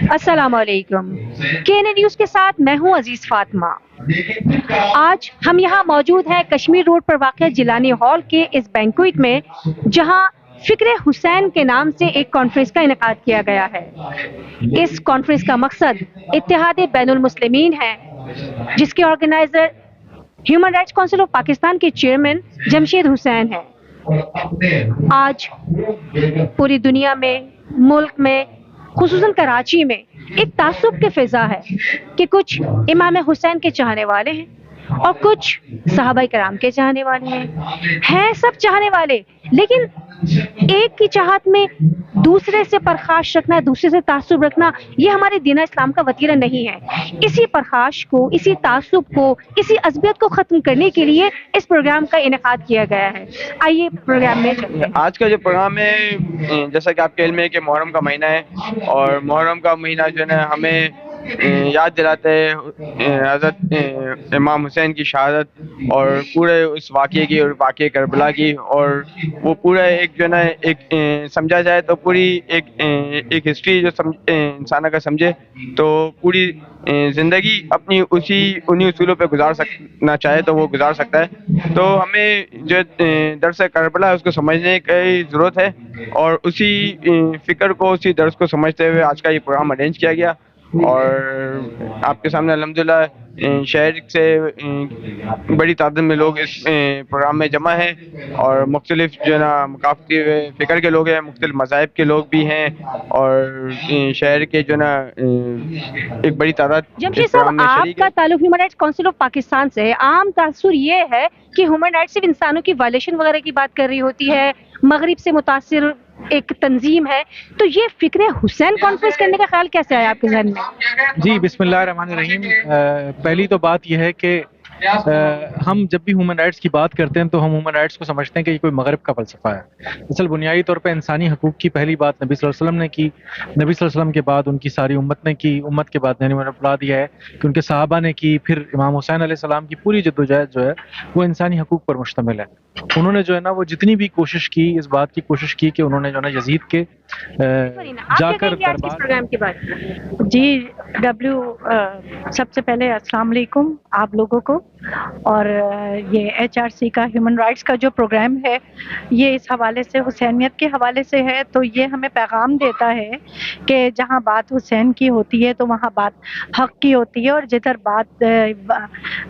अस्सलाम वालेकुम। KNA news के साथ मैं हूं अजीज फातिमा। आज हम यहाँ मौजूद हैं कश्मीर रोड पर वाक़ जिलानी हॉल के इस बैंक्वेट में, जहाँ फ़िक्र हुसैन के नाम से एक कॉन्फ्रेंस का इनेकाद किया गया है। इस कॉन्फ्रेंस का मकसद इत्तेहाद बैनुल मुस्लिमीन है, जिसके organiser human rights council of Pakistan के चेयरमैन जमशेद हुसैन हैं। आज पूरी दुनिया में, मुल्क में, खुसूसन कराची में एक तासुब की फिजा है कि कुछ इमाम हुसैन के चाहने वाले हैं और कुछ सहाबा कराम के चाहने वाले हैं सब चाहने वाले, लेकिन एक की चाहत में दूसरे से परखाश रखना, दूसरे से तासुब रखना, ये हमारे दीन इस्लाम का वतीरा नहीं है। इसी परखाश को, इसी तासुब को, इसी अज़बियत को ख़त्म करने के लिए इस प्रोग्राम का इनेकाद किया गया है। आइए प्रोग्राम में चलते हैं। आज का जो प्रोग्राम है, जैसा कि आपके इल्म है कि मुहर्रम का महीना है, और मुहर्रम का महीना जो है ना हमें याद दिलाता है हज़रत इमाम हुसैन की शहादत और पूरे उस वाक़े की, और वाक़े करबला की, और वो पूरा एक जो है ना एक समझा जाए तो पूरी एक हिस्ट्री जो इंसान का समझे तो पूरी ज़िंदगी अपनी उन्हीं उसूलों पे गुजार सकना चाहे तो वो गुजार सकता है। तो हमें जो दर्स करबला है उसको समझने की ज़रूरत है, और उसी फ़िक्र को, उसी दर्स को समझते हुए आज का ये प्रोग्राम अरेंज किया गया। और आपके सामने अल्हम्दुलिल्लाह शहर से बड़ी तादाद में लोग इस प्रोग्राम में जमा हैं, और मुख्तलिफ जो है ना मकाफ़ती फ़िक्र के लोग हैं, मुख्तलिफ मज़ाहिब के लोग भी हैं, और शहर के जो है ना एक बड़ी तादाद जमशेद साहब, आपका ताल्लुक human rights council of Pakistan से है। आम तासुर ये है कि ह्यूमन राइट्स सिर्फ इंसानों की वायलेशन वगैरह की बात कर रही होती है, मगरिब से मुतासिर एक तंजीम है, तो ये फ़िक्र हुसैन कॉन्फ्रेंस करने का ख्याल कैसे आया आपके ज़हन में? जी, बिस्मिल्लाहिर्रहमानिर्रहीम। पहली तो बात यह है कि हम जब भी ह्यूमन राइट्स की बात करते हैं तो हम ह्यूमन राइट्स को समझते हैं कि ये कोई मगरब का फ़लसफ़ा है। असल बुनियादी तौर पे इंसानी हकूक़ की पहली बात नबी सल्लल्लाहु अलैहि वसल्लम ने की, नबी सल्लल्लाहु अलैहि वसल्लम के बाद उनकी सारी उम्मत ने की, उम्मत के बाद मैंने बुला दिया है कि उनके सहाबा ने की, फिर इमाम हुसैन अलैहिस्सलाम की पूरी जद्दोजहद जो है वो इंसानी हकूक़ पर मुश्तमिल है। उन्होंने जो है ना वो जितनी भी कोशिश की, इस बात की कोशिश की कि उन्होंने जो है ना यजीद के जाकर प्रोग्राम की बात जी सबसे पहले अस्सलाम वालेकुम आप लोगों को। और ये HRC का ह्यूमन राइट्स का जो प्रोग्राम है ये इस हवाले से, हुसैनियत के हवाले से है, तो ये हमें पैगाम देता है कि जहाँ बात हुसैन की होती है तो वहाँ बात हक़ की होती है, और जिधर बात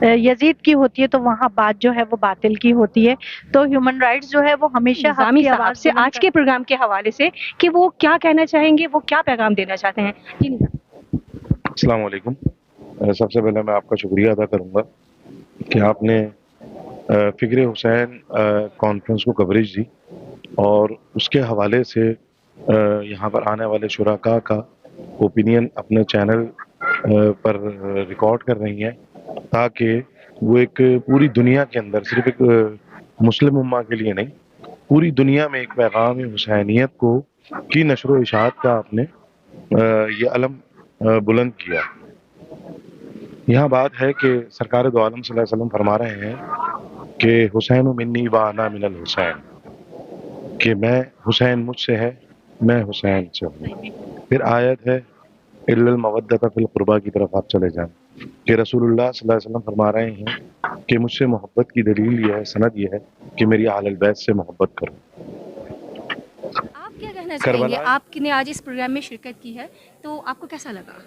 यजीद की होती है तो वहाँ बात जो है वो बातिल की होती है। तो ह्यूमन राइट्स जो है वो हमेशा निज़ामी साहब से आज के प्रोग्राम के हवाले से कि वो क्या कहना चाहेंगे, वो क्या पैगाम देना चाहते हैं। जी अस्सलाम वालेकुम। सबसे पहले मैं आपका शुक्रिया अदा करूँगा कि आपने फ़िक्र हुसैन कॉन्फ्रेंस को कवरेज दी, और उसके हवाले से यहाँ पर आने वाले शुराका का ओपिनियन अपने चैनल पर रिकॉर्ड कर रही हैं, ताकि वो एक पूरी दुनिया के अंदर, सिर्फ एक मुस्लिम उम्मा के लिए नहीं, पूरी दुनिया में एक पैगाम हुसैनियत को की नशर व इशाअत का आपने ये अलम बुलंद किया। यहाँ बात है कि सरकार दो आलम सल्लल्लाहु अलैहि वसल्लम फरमा रहे हैं कि हुसैन मिन्नी व अना मिनल हुसैन, कि मैं हुसैन मुझसे है, मैं हुसैन से हूँ। फिर आयत है इल्लल मवद्दत फिल कुर्बा की तरफ आप चले जाएं, कि रसूलुल्लाह सल्लल्लाहु अलैहि वसल्लम फरमा रहे हैं कि मुझसे मोहब्बत की दलील ये है, सनद ये है कि मेरी अहल बैत से मोहब्बत करो। आप क्या कहना चाहेंगे? आपने आज इस प्रोग्राम में शिरकत की है तो आपको कैसा लगा?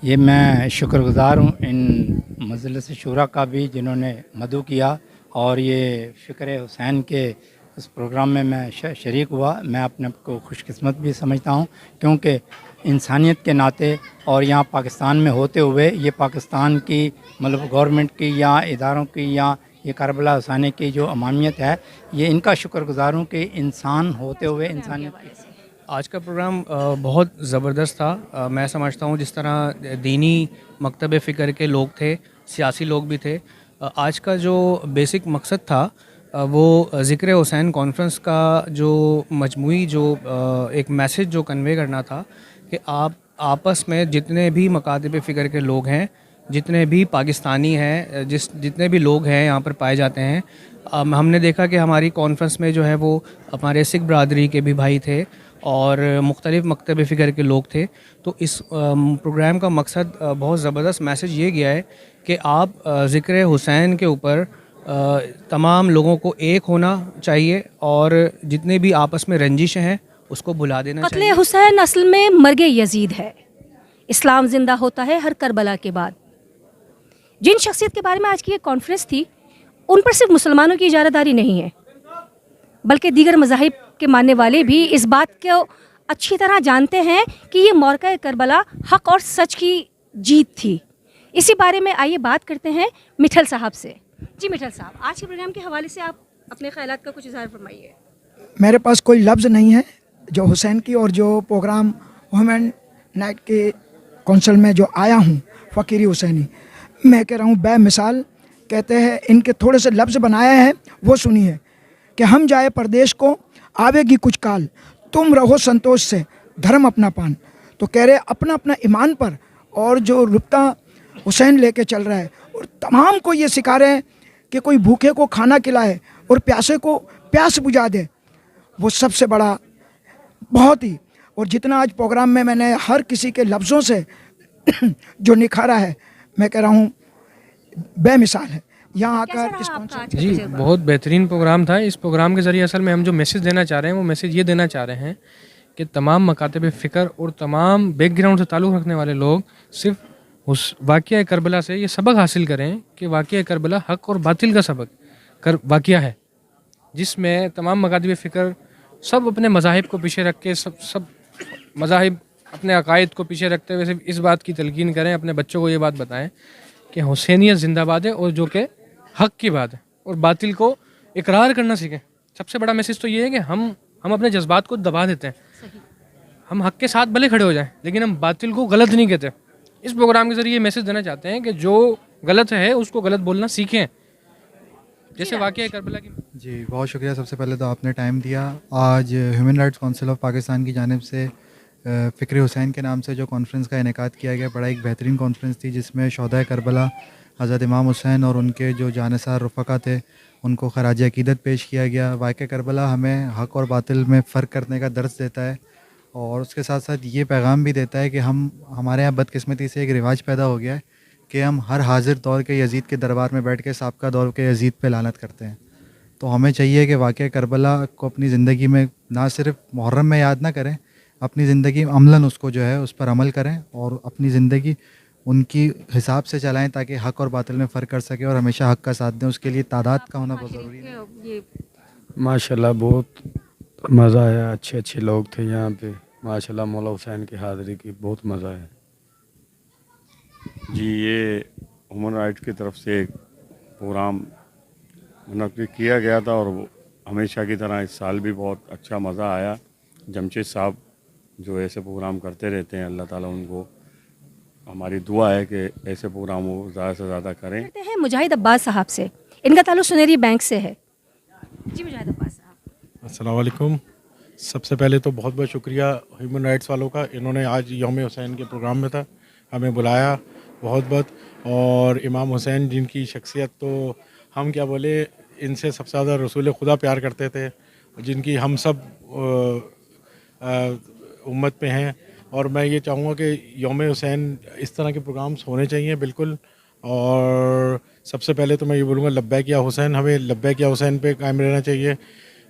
ये मैं शुक्रगुज़ार हूँ इन मजलिस शूरा का भी जिन्होंने मदऊ किया, और ये फ़िक्र हुसैन के उस प्रोग्राम में मैं शरीक हुआ। मैं अपने आप को खुशकिस्मत भी समझता हूँ, क्योंकि इंसानियत के नाते और यहाँ पाकिस्तान में होते हुए ये पाकिस्तान की मतलब गवर्नमेंट की या इदारों की या ये करबला हुसैनी की जो अमामियत है, ये इनका शुक्रगुज़ार हूँ कि इंसान होते हुए इंसानियत की। आज का प्रोग्राम बहुत ज़बरदस्त था। मैं समझता हूँ जिस तरह दीनी मकतब फ़िक्र के लोग थे, सियासी लोग भी थे, आज का जो बेसिक मकसद था वो ज़िक्र हुसैन कॉन्फ्रेंस का जो मजमूई जो एक मैसेज जो कन्वे करना था कि आप आपस में जितने भी मकातब फ़िक्र के लोग हैं, जितने भी पाकिस्तानी हैं, जितने भी लोग हैं यहाँ पर पाए जाते हैं, हमने देखा कि हमारी कॉन्फ्रेंस में जो है वो हमारे सिख बरादरी के भी भाई थे, اور مختلف مکتب فکر کے لوگ تھے. تو اس پروگرام کا مقصد بہت زبردست میسج یہ گیا ہے کہ آپ ذکر حسین کے اوپر تمام لوگوں کو ایک ہونا چاہیے اور جتنے بھی آپس میں رنجشیں ہیں اس کو بھلا دینا قتل چاہیے. حسین اصل میں مرگ یزید ہے. اسلام زندہ ہوتا ہے ہر کربلا کے بعد. جن شخصیت کے بارے میں آج کی یہ کانفرنس تھی ان پر صرف مسلمانوں کی اجارہ داری نہیں ہے بلکہ دیگر مذاہب کے ماننے والے بھی اس بات کو اچھی طرح جانتے ہیں کہ یہ موقع کربلا حق اور سچ کی جیت تھی. اسی بارے میں آئیے بات کرتے ہیں مٹھل صاحب سے. جی مٹھل صاحب، آج کے پروگرام کے حوالے سے آپ اپنے خیالات کا کچھ اظہار فرمائیے. میرے پاس کوئی لفظ نہیں ہے. جو حسین کی اور جو پروگرام وومن نائٹ کے کونسل میں جو آیا ہوں فقیری حسینی، میں کہہ رہا ہوں بے مثال. کہتے ہیں ان کے تھوڑے سے لفظ بنایا ہے وہ سنیے کہ ہم جائے پردیش کو آوے گی کچھ کال، تم رہو سنتوش سے دھرم اپنا پان. تو کہہ رہے اپنا اپنا ایمان پر اور جو ربطہ حسین لے کے چل رہا ہے اور تمام کو یہ سکھا رہے ہیں کہ کوئی بھوکے کو کھانا کھلائے اور پیاسے کو پیاس بجھا دے. وہ سب سے بڑا بہت ہی. اور جتنا آج پروگرام میں نے ہر کسی کے لفظوں سے جو نکھارا ہے، میں کہہ رہا ہوں بے مثال ہے. یہاں آ کر اس جی بہت بہترین پروگرام تھا. اس پروگرام کے ذریعے اصل میں ہم جو میسج دینا چاہ رہے ہیں وہ میسج یہ دینا چاہ رہے ہیں کہ تمام مکاتب فکر اور تمام بیک گراؤنڈ سے تعلق رکھنے والے لوگ صرف اس واقعہ کربلا سے یہ سبق حاصل کریں کہ واقعہ کربلا حق اور باطل کا سبق واقعہ ہے، جس میں تمام مکاتب فکر سب اپنے مذاہب کو پیچھے رکھ کے سب مذاہب اپنے عقائد کو پیچھے رکھتے ہوئے صرف اس بات کی تلقین کریں، اپنے بچوں کو یہ بات بتائیں کہ حسینیت زندہ باد ہے اور جو کہ حق کی بات ہے، اور باطل کو اقرار کرنا سیکھیں. سب سے بڑا میسج تو یہ ہے کہ ہم اپنے جذبات کو دبا دیتے ہیں. ہم حق کے ساتھ بھلے کھڑے ہو جائیں لیکن ہم باطل کو غلط نہیں کہتے. اس پروگرام کے ذریعے یہ میسج دینا چاہتے ہیں کہ جو غلط ہے اس کو غلط بولنا سیکھیں، جیسے واقعہ کربلا کی. جی بہت شکریہ. سب سے پہلے تو آپ نے ٹائم دیا. آج human rights council of Pakistan کی جانب سے فکر حسین کے نام سے جو کانفرنس کا انعقاد کیا گیا، بڑا ایک بہترین کانفرنس تھی جس میں شہدائے کربلا حضرت امام حسین اور ان کے جو جانثار رفقا تھے ان کو خراج عقیدت پیش کیا گیا. واقعہ کربلا ہمیں حق اور باطل میں فرق کرنے کا درس دیتا ہے اور اس کے ساتھ ساتھ یہ پیغام بھی دیتا ہے کہ ہمارے یہاں بدقسمتی سے ایک رواج پیدا ہو گیا ہے کہ ہم ہر حاضر دور کے یزید کے دربار میں بیٹھ کے سابقہ دور کے یزید پہ لعنت کرتے ہیں. تو ہمیں چاہیے کہ واقعہ کربلا کو اپنی زندگی میں نہ صرف محرم میں یاد نہ کریں، اپنی زندگی عملاً اس کو جو ہے اس پر عمل کریں اور اپنی زندگی ان کی حساب سے چلائیں تاکہ حق اور باطل میں فرق کر سکے اور ہمیشہ حق کا ساتھ دیں. اس کے لیے تعداد کا ہونا بہت ضروری ہے. ماشاءاللہ بہت مزہ آیا، اچھے لوگ تھے یہاں پہ. ماشاءاللہ مولا حسین کی حاضری کی بہت مزہ آیا. جی یہ ہیومن رائٹس کی طرف سے ایک پروگرام منعقد کیا گیا تھا اور ہمیشہ کی طرح اس سال بھی بہت اچھا مزہ آیا. جمشید صاحب جو ایسے پروگرام کرتے رہتے ہیں، اللہ تعالیٰ ان کو، ہماری دعا ہے کہ ایسے پروگرام وہ زیادہ سے زیادہ کریں. کرتے ہیں مجاہد عباس صاحب سے. ان کا تعلق سنیری بینک سے ہے. جی مجاہد عباس صاحب. السلام علیکم. سب سے پہلے تو بہت بہت شکریہ ہیومن رائٹس والوں کا. انہوں نے آج یوم حسین کے پروگرام میں تھا، ہمیں بلایا بہت بہت. اور امام حسین جن کی شخصیت تو ہم کیا بولے، ان سے سب سے زیادہ رسول خدا پیار کرتے تھے، جن کی ہم سب امت پہ ہیں. اور میں یہ چاہوں گا کہ یوم حسین اس طرح کے پروگرامز ہونے چاہیے بالکل. اور سب سے پہلے تو میں یہ بولوں گا لبیک یا حسین، ہمیں لبیک یا حسین پہ قائم رہنا چاہیے.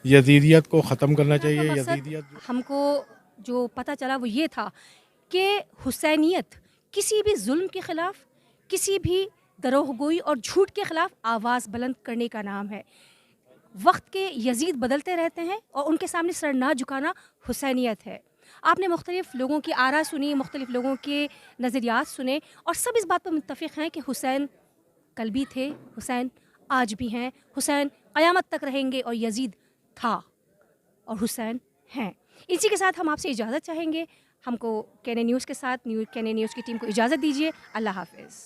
یزیدیت کو ختم کرنا چاہیے. یزیدیت ہم کو جو پتہ چلا وہ یہ تھا کہ حسینیت کسی بھی ظلم کے خلاف، کسی بھی دروغ گوئی اور جھوٹ کے خلاف آواز بلند کرنے کا نام ہے. وقت کے یزید بدلتے رہتے ہیں اور ان کے سامنے سر نہ جھکانا حسینیت ہے. آپ نے مختلف لوگوں کی آرا سنی، مختلف لوگوں کے نظریات سنے اور سب اس بات پر متفق ہیں کہ حسین کل بھی تھے، حسین آج بھی ہیں، حسین قیامت تک رہیں گے اور یزید تھا اور حسین ہیں. اسی کے ساتھ ہم آپ سے اجازت چاہیں گے. ہم کو کین اے نیوز کے ساتھ کین اے نیوز کی ٹیم کو اجازت دیجیے. اللہ حافظ.